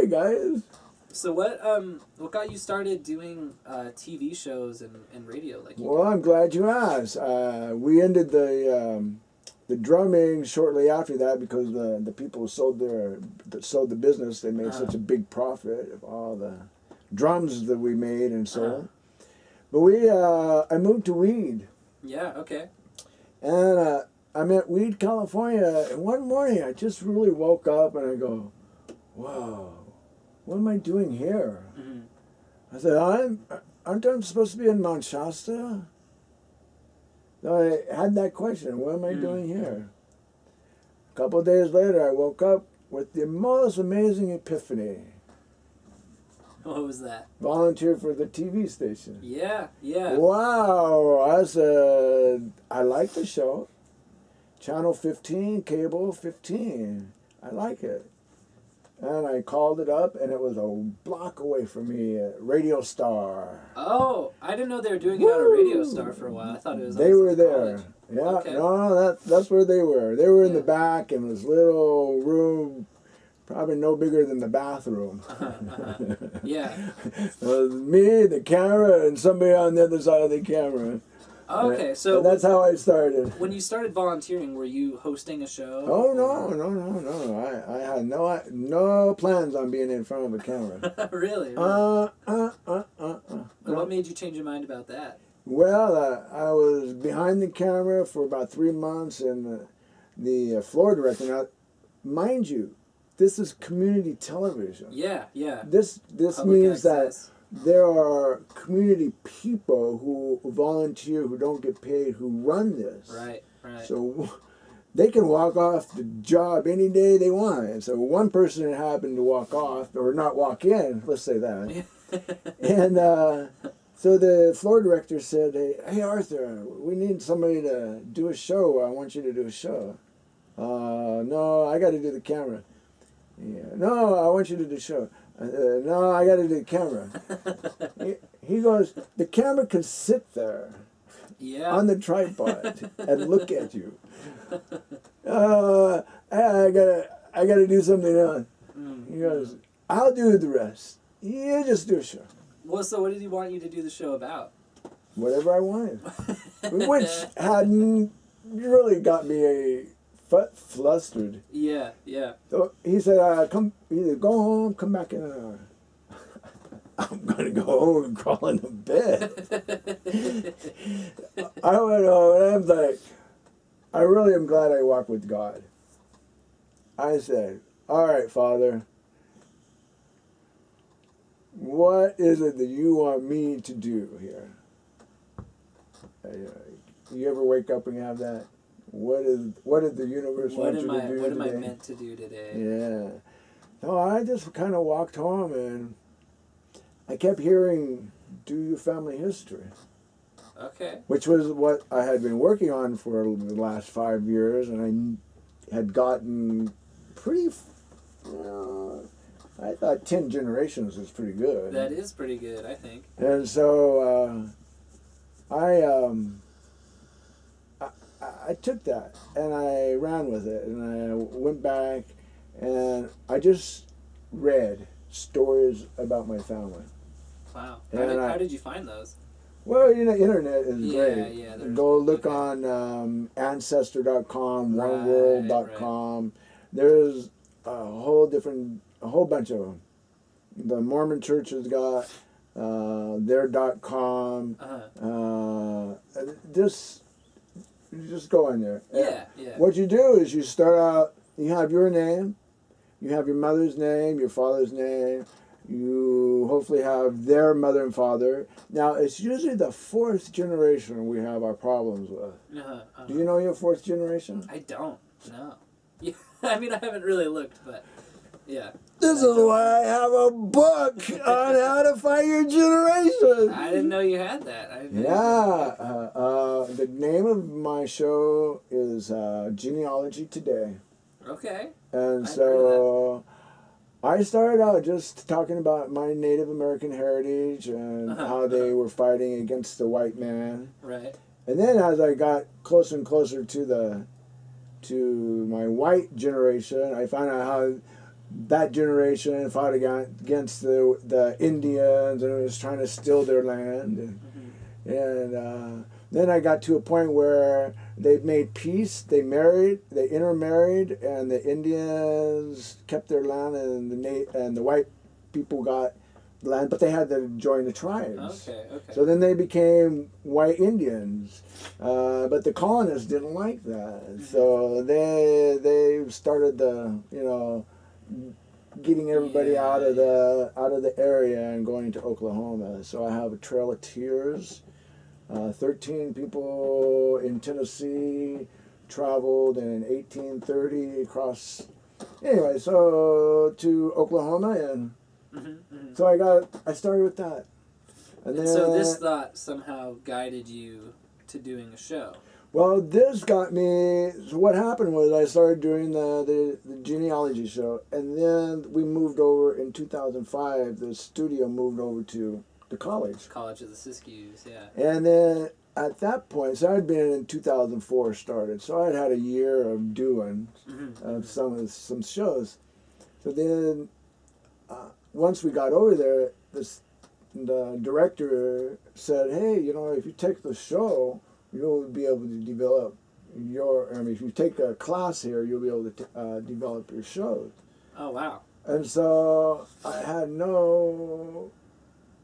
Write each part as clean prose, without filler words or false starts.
hey guys. So what got you started doing TV shows and radio like you Well, did? I'm glad you asked. We ended the drumming shortly after that because the people who sold the business, they made such a big profit of all the drums that we made and sold. But I moved to Weed. Yeah, okay. And I'm at Weed, California, and one morning I just really woke up and I go, whoa, what am I doing here? I said, aren't I supposed to be in Mount Shasta? So I had that question, what am I doing here? A couple of days later, I woke up with the most amazing epiphany. What was that? Volunteer for the TV station. Yeah, yeah. Wow, I said, I like the show. Channel 15, cable 15. I like it. And I called it up, and it was a block away from me at Radio Star. Oh, I didn't know they were doing it out of Radio Star for a while. I thought it was. They were there. College. Yeah, Okay. no, that's where they were. They were in the back in this little room, probably no bigger than the bathroom. Yeah. It was me, the camera, and somebody on the other side of the camera. Okay, so and that's how I started. When you started volunteering, were you hosting a show? Oh no! I had no plans on being in front of a camera. Really? What made you change your mind about that? Well, I was behind the camera for about 3 months, and the floor director. Now, mind you, this is community television. Yeah, yeah. This Public means access. that there are community people who volunteer, who don't get paid, who run this. Right, right. So they can walk off the job any day they want. So one person happened to walk off, or not walk in, let's say that. And so the floor director said, hey Arthur, we need somebody to do a show. I want you to do a show. No, I got to do the camera. Yeah. No, I want you to do the show. No, I got to do the camera. He goes, the camera can sit there on the tripod and look at you. I gotta do something else. He goes, I'll do the rest. You just do a show. Well, so what did he want you to do the show about? Whatever I wanted. Which hadn't really got me flustered. Yeah, yeah. So he said, either go home, come back in an hour. I'm going to go home and crawl into bed. I went home and I'm like, I really am glad I walked with God. I said, all right, Father, what is it that you want me to do here? You ever wake up and have that? What did the universe want you to do today? What am I meant to do today? Yeah. No, I just kind of walked home and I kept hearing, do your family history. Okay. Which was what I had been working on for the last 5 years, and I had gotten pretty, I thought 10 generations was pretty good. That is pretty good, I think. And so I took that and I ran with it, and I went back and I just read stories about my family. Wow. How did you find those? Well, you know, internet is great. Yeah. Go look on Ancestor.com, OneWorld.com. Right. There's a whole bunch of them. The Mormon Church has got their .com. Just go in there. Yeah. What you do is you start out, you have your name, you have your mother's name, your father's name, you hopefully have their mother and father. Now, it's usually the 4th generation we have our problems with. Do you know your 4th generation? I don't, no. Yeah, I mean, I haven't really looked, but yeah. This is why I have a book on how to find your generation. I didn't know you had that. The name of my show is Genealogy Today. Okay. And so I started out just talking about my Native American heritage and how they were fighting against the white man. Right. And then as I got closer and closer to my white generation, I found out how that generation fought against the Indians and was trying to steal their land. And then I got to a point where they made peace, they intermarried, and the Indians kept their land, and the white people got land, but they had to join the tribes. Okay. So then they became white Indians, but the colonists didn't like that. So they started getting everybody out of the area and going to Oklahoma. So I have a Trail of Tears. 13 people in Tennessee traveled in 1830 across. Anyway, so to Oklahoma, and so I started with that. And so this thought somehow guided you to doing a show. Well, this got me. So what happened was I started doing the genealogy show, and then we moved over in 2005. The studio moved over to the college. College of the Siskiyous, yeah. And then at that point, so I'd been in 2004 started, so I'd had a year of doing some shows. So then once we got over there, the director said, "Hey, if you take the show, you'll be able to develop if you take a class here, you'll be able to develop your shows." Oh, wow. And so I had no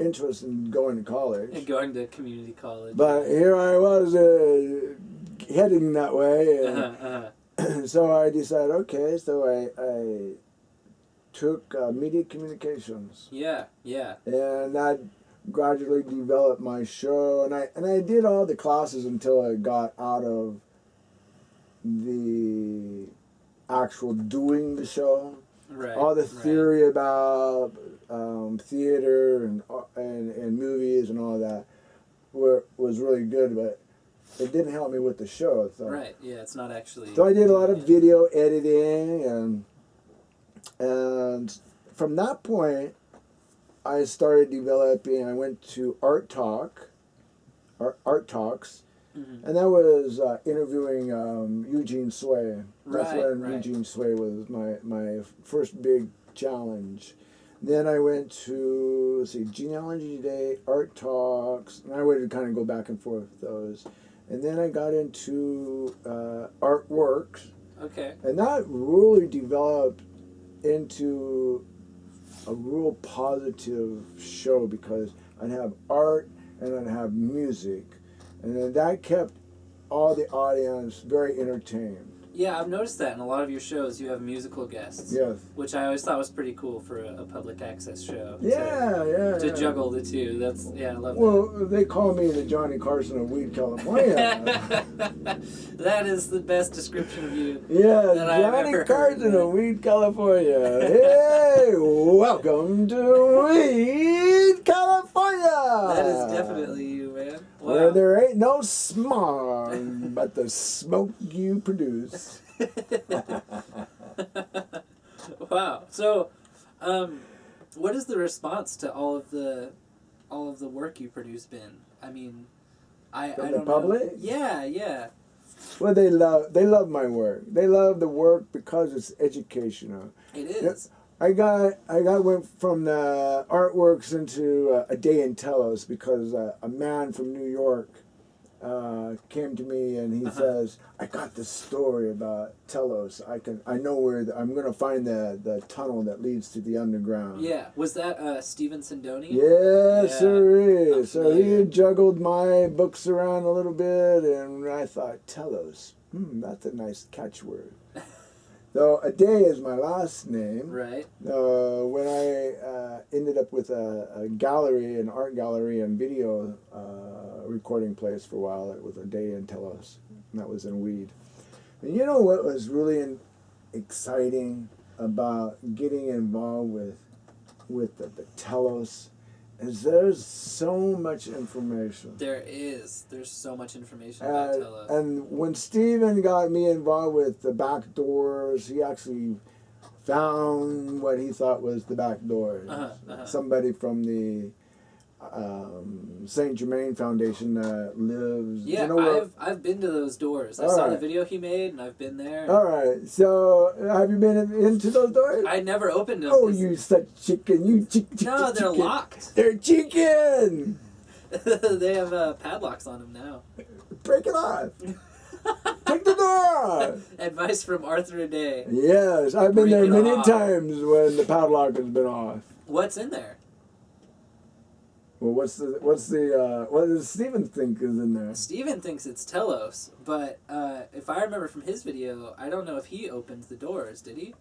interest in going to college. And going to community college. But here I was heading that way. And so I decided, okay, so I took media communications. Yeah. And that gradually developed my show. And I did all the classes until I got out of the actual doing the show. Right. All the theory about theater and movies and all that was really good, but it didn't help me with the show. So. Right. Yeah, it's not actually. So I did a lot of video editing, and from that point, I started developing. I went to Art Talks, and that was interviewing Eugene Sway. That's when Eugene Sway was my first big challenge. Then I went to Genealogy Today, Art Talks, and I would kind of go back and forth with those. And then I got into Artworks. Okay. And that really developed into a real positive show because I'd have art and I'd have music. And then that kept all the audience very entertained. Yeah, I've noticed that in a lot of your shows you have musical guests. Yes. Which I always thought was pretty cool for a public access show. To juggle the two. I love that. Well, they call me the Johnny Carson of Weed, California. That is the best description of you. Yeah, that I've Johnny ever Carson heard. of Weed, California. Hey, welcome to Weed, California. That is definitely you, man. Wow. Where there ain't no smog, but the smoke you produce. Wow. So, what is the response to all of the work you produce been? I mean, I From don't the public? know. Yeah. Well, they love my work. They love the work because it's educational. It is. I went from the artworks into a day in Telos because a man from New York came to me and he says, "I got this story about Telos. I know where I'm going to find the tunnel that leads to the underground." Yeah. Was that Stephen Sindoni? Yes, sir. I'm So he familiar. juggled my books around a little bit, and I thought, Telos, that's a nice catchword. So a day is my last name. Right. When I ended up with a gallery, an art gallery and video recording place for a while, it was a day in Telos, and that was in Weed. And you know what was really exciting about getting involved with the Telos is there's so much information. There's so much information about Telos. And when Steven got me involved with the back doors, he actually found what he thought was the back doors. Somebody from the Saint Germain Foundation that lives. Yeah, you know where, I've been to those doors. I All saw the right. video he made, and I've been there. All right. So have you been into those doors? I never opened them. Oh, 'cause- you such chicken! You chicken! No, they're chicken. locked. They're chicken. They have padlocks on them now. Break it off. Take the door off. Advice from Arthur Day. Yes, I've been Break there it many off. times when the padlock has been off. What's in there? Well, what does Steven think is in there? Steven thinks it's Telos, but if I remember from his video, I don't know if he opened the doors. Did he?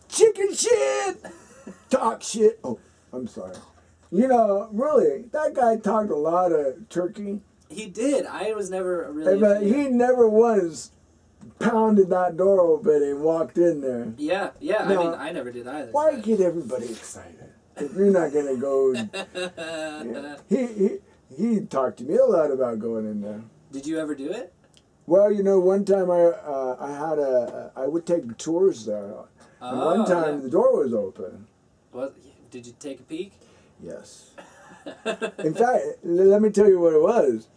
Chicken shit. Talk shit. Oh, I'm sorry. You know, really, that guy talked a lot of turkey. He did. I was never really. But he never once pounded that door open and walked in there. Yeah. Now, I mean, I never did either. Why but- get everybody excited? If you're not gonna go, he talked to me a lot about going in there. Did you ever do it? Well, you know, one time I would take tours there, and one time the door was open. Well, did you take a peek? Yes. In fact, let me tell you what it was.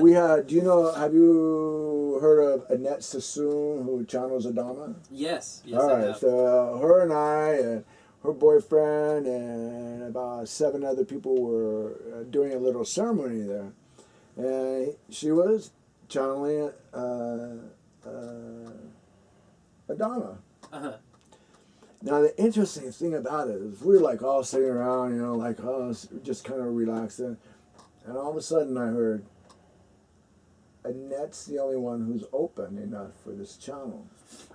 We had, have you heard of Annette Sassoon, who channels Adama? Yes. All I right, have. so her and I and her boyfriend and about 7 other people were doing a little ceremony there. And she was channeling Adama. Uh-huh. Now, the interesting thing about it is we were like all sitting around, just kind of relaxing. And all of a sudden I heard, Annette's the only one who's open enough for this channel.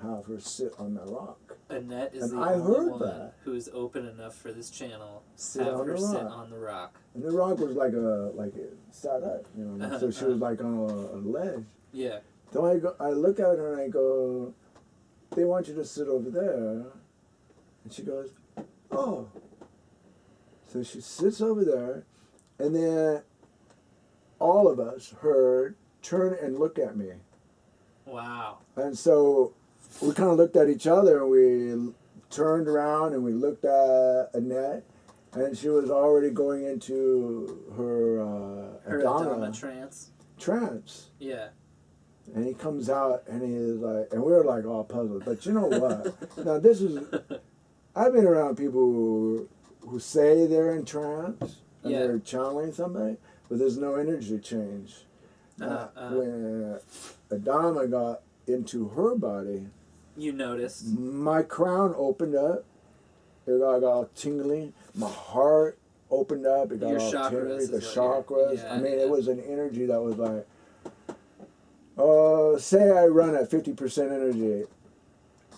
Have her sit on the rock. Annette is And the I only heard one that. who's open enough for this channel. Sit Have on her the sit rock. on the rock. And the rock was like it sat up, so she was like on a ledge. Yeah. So I look at her and I go, they want you to sit over there. And she goes, oh. So she sits over there, and then all of us heard, turn and look at me. Wow. And so we kind of looked at each other, and we turned around and we looked at Annette, and she was already going into her Adama trance. Yeah. And he comes out and he is like, and we were like all puzzled. But you know what? Now I've been around people who say they're in trance and Yeah. they're channeling somebody, but there's no energy change. When Adama got into her body, You noticed. my crown opened up. It got all tingling. My heart opened up. It got Your all chakras tingly. is The what you're- chakras. yeah, I mean, yeah. it was an energy that was like, say I run at 50% energy,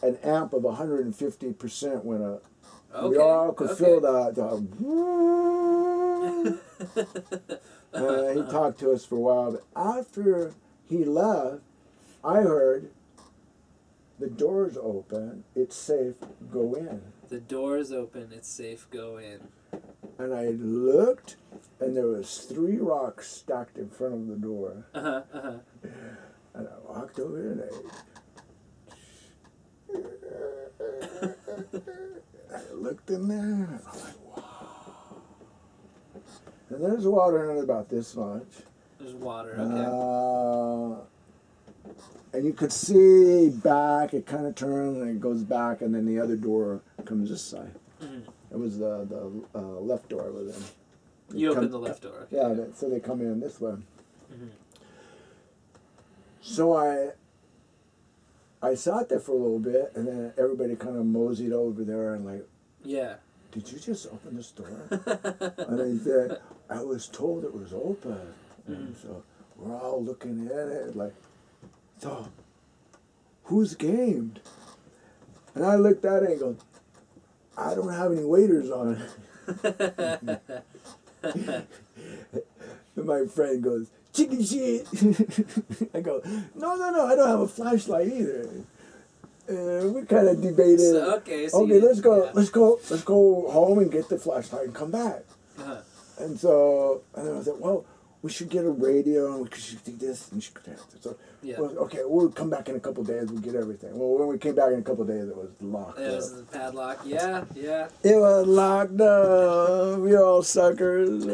an amp of 150% went up. Okay. We all could okay. feel that. He talked to us for a while, but after he left, I heard the door's open. It's safe. Go in. The door's open. It's safe. Go in. And I looked, and there was 3 rocks stacked in front of the door. Uh-huh. Uh-huh. And I walked over and I looked in there, and I'm like, wow. And there's water in it about this much. There's water. Okay. And you could see back, it kind of turns and it goes back, and then the other door comes this side. Mm-hmm. It was the left door was in. You opened the left door. Okay. Yeah, so they come in this way. Mm-hmm. So I sat there for a little bit, and then everybody kind of moseyed over there and like, Yeah. did you just open this door? And I said, I was told it was open. And so we're all looking at it like, so who's gamed? And I looked at it and go, I don't have any waiters on. And my friend goes, chicken shit. I go, no, I don't have a flashlight either. We kind of debated. So Let's go home and get the flashlight and come back. Uh-huh. And so, and then I said, well, we should get a radio and we should do this and we should connect it. So, Yeah. well, okay, we'll come back in a couple of days. We'll get everything. Well, when we came back in a couple of days, it was locked It up. was the padlock. Yeah, yeah. It was locked up. We all suckers.